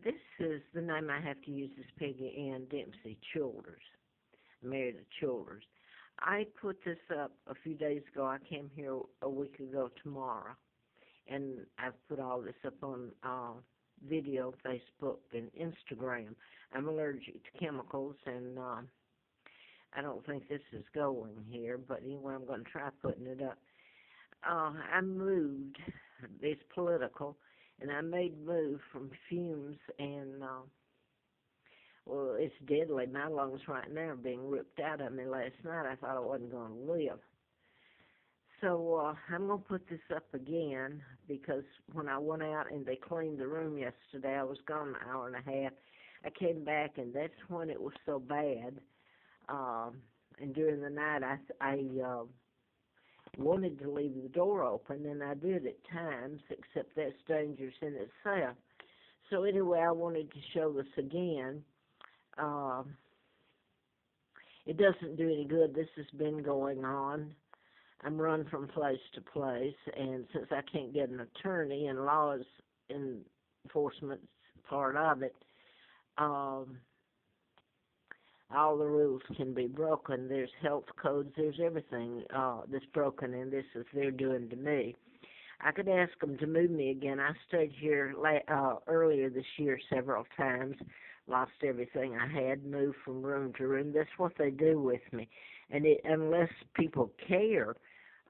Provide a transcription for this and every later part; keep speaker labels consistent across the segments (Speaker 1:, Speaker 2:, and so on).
Speaker 1: This is the name I have to use is Peggy Ann Dempsey Childers, married to Childers. I put this up a few days ago. I came here a week ago tomorrow, and I've put all this up on video, Facebook, and Instagram. I'm allergic to chemicals, and I don't think this is going here, but anyway, I'm going to try putting it up. I moved. It's political, and I made move from fumes, and well, it's deadly. My lungs right now are being ripped out of me. Last night I thought I wasn't going to live. So I'm going to put this up again because when I went out and they cleaned the room yesterday, I was gone an hour and a half. I came back, and that's when it was so bad. And during the night, I wanted to leave the door open, and I did at times, except that's dangerous in itself. So anyway, I wanted to show this again. It doesn't do any good. This has been going on. I'm run from place to place, and since I can't get an attorney and law enforcement's part of it, all the rules can be broken. There's health codes. There's everything that's broken, and this is they're doing to me. I could ask them to move me again. I stayed here earlier this year several times, lost everything I had, moved from room to room. That's what they do with me. And unless people care,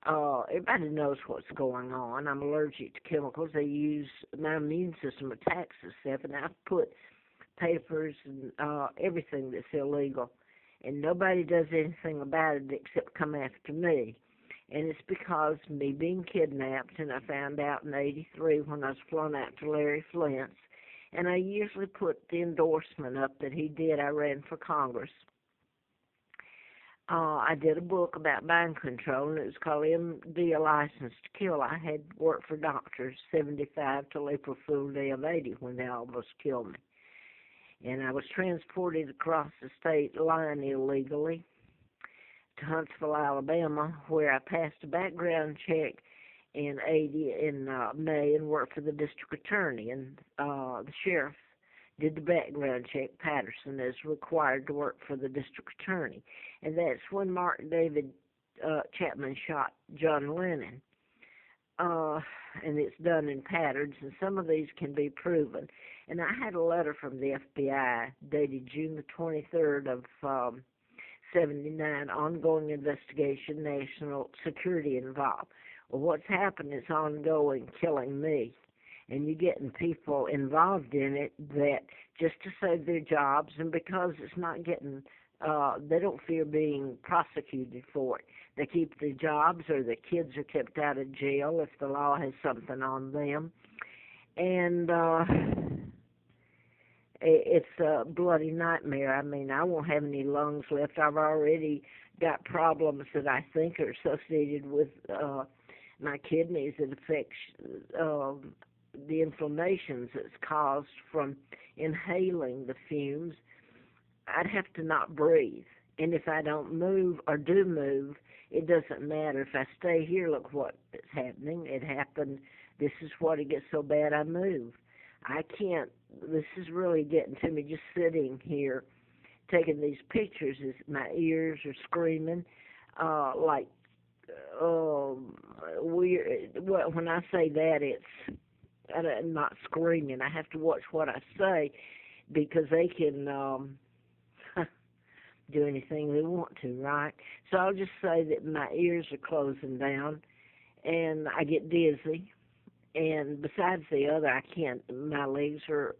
Speaker 1: everybody knows what's going on. I'm allergic to chemicals. My immune system attacks this stuff, and I've put papers and everything that's illegal, and nobody does anything about it except come after me. And it's because me being kidnapped, and I found out in '83 when I was flown out to Larry Flynt's, and I usually put the endorsement up that he did. I ran for Congress. I did a book about mind control, and it was called MD, A License to Kill. I had worked for doctors 75 till April Fool's Day of '80 when they almost killed me. And I was transported across the state line illegally to Huntsville, Alabama, where I passed a background check in May and worked for the district attorney. And the sheriff did the background check, Patterson, is required to work for the district attorney. And that's when Mark David Chapman shot John Lennon. And it's done in patterns, and some of these can be proven. And I had a letter from the FBI dated June the 23rd of '79, ongoing investigation, national security involved. Well, what's happened is ongoing, killing me. And you're getting people involved in it that just to save their jobs, and because it's not getting, they don't fear being prosecuted for it. They keep their jobs, or the kids are kept out of jail if the law has something on them. And it's a bloody nightmare. I mean, I won't have any lungs left. I've already got problems that I think are associated with my kidneys that affect the inflammations that's caused from inhaling the fumes. I'd have to not breathe. And if I don't move or do move, it doesn't matter. If I stay here, look what is happening. It happened. This is what it gets so bad I move. I can't. This is really getting to me just sitting here taking these pictures. My ears are screaming like weird. Well, when I say that, I'm not screaming. I have to watch what I say because they can do anything they want to, right? So I'll just say that my ears are closing down, and I get dizzy. And besides the other, I can't. My veins are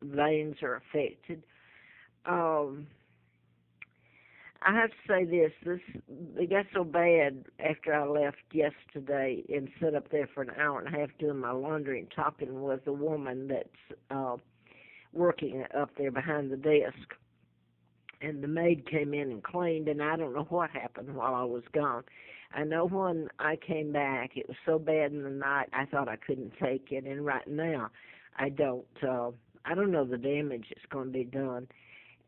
Speaker 1: affected. I have to say this. It got so bad after I left yesterday and sat up there for an hour and a half doing my laundry and talking with a woman that's working up there behind the desk. And the maid came in and cleaned, and I don't know what happened while I was gone. I know when I came back, it was so bad in the night, I thought I couldn't take it. And right now, I don't know the damage that's going to be done.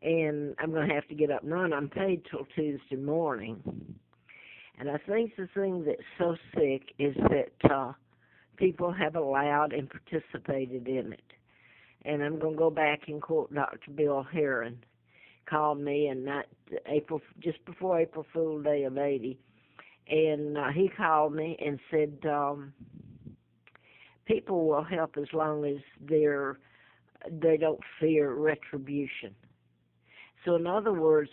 Speaker 1: And I'm going to have to get up and run. I'm paid till Tuesday morning. And I think the thing that's so sick is that people have allowed and participated in it. and I'm going to go back and quote Dr. Bill Heron. Called me in just before April Fool Day of '80, and he called me and said, people will help as long as they don't fear retribution. So in other words,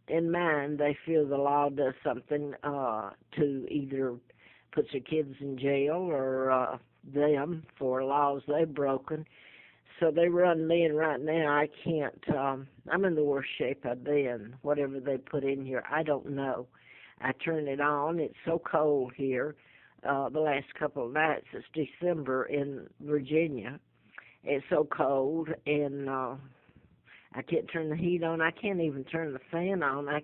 Speaker 1: in mine, they feel the law does something to either put their kids in jail or them for laws they've broken. So they run me, and right now I can't, I'm in the worst shape I've been. Whatever they put in here, I don't know. I turn it on. It's so cold here. The last couple of nights, it's December in Virginia. It's so cold, and I can't turn the heat on. I can't even turn the fan on. I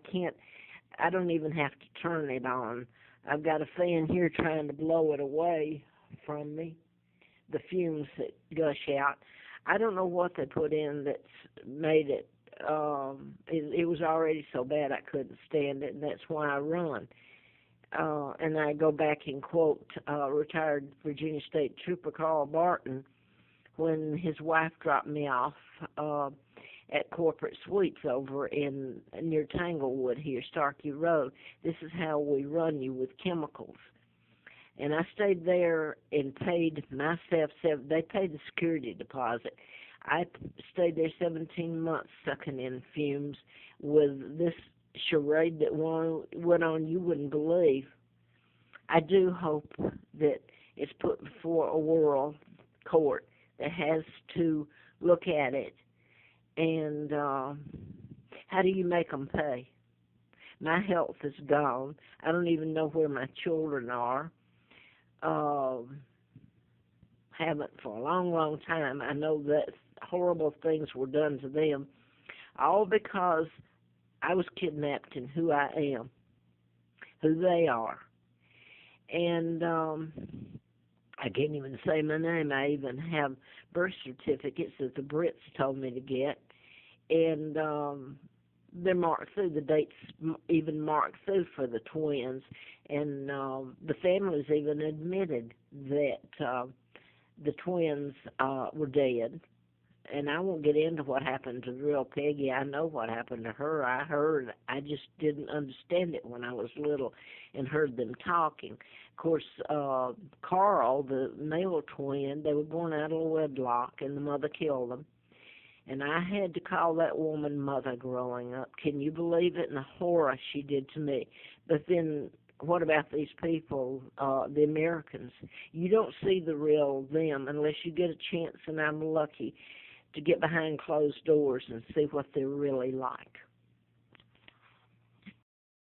Speaker 1: don't even have to turn it on. I've got a fan here trying to blow it away from me, the fumes that gush out. I don't know what they put in that's made it. It was already so bad I couldn't stand it, and that's why I run. And I go back and quote retired Virginia State Trooper Carl Barton when his wife dropped me off at Corporate Suites over near Tanglewood here, Starkey Road. This is how we run you with chemicals. And I stayed there and paid myself, they paid the security deposit. I stayed there 17 months sucking in fumes with this charade that went on you wouldn't believe. I do hope that it's put before a world court that has to look at it. And how do you make them pay? My health is gone. I don't even know where my children are. Haven't for a long, long time. I know that horrible things were done to them, all because I was kidnapped in who I am, who they are. And I can't even say my name. I even have birth certificates that the Brits told me to get. And they're marked through. The dates even marked through for the twins. And the families even admitted that the twins were dead. And I won't get into what happened to the real Peggy. I know what happened to her. I heard. I just didn't understand it when I was little and heard them talking. Of course, Carl, the male twin, they were born out of wedlock, and the mother killed them. And I had to call that woman mother growing up. Can you believe it? And the horror she did to me. But then what about these people, the Americans? You don't see the real them unless you get a chance, and I'm lucky to get behind closed doors and see what they're really like.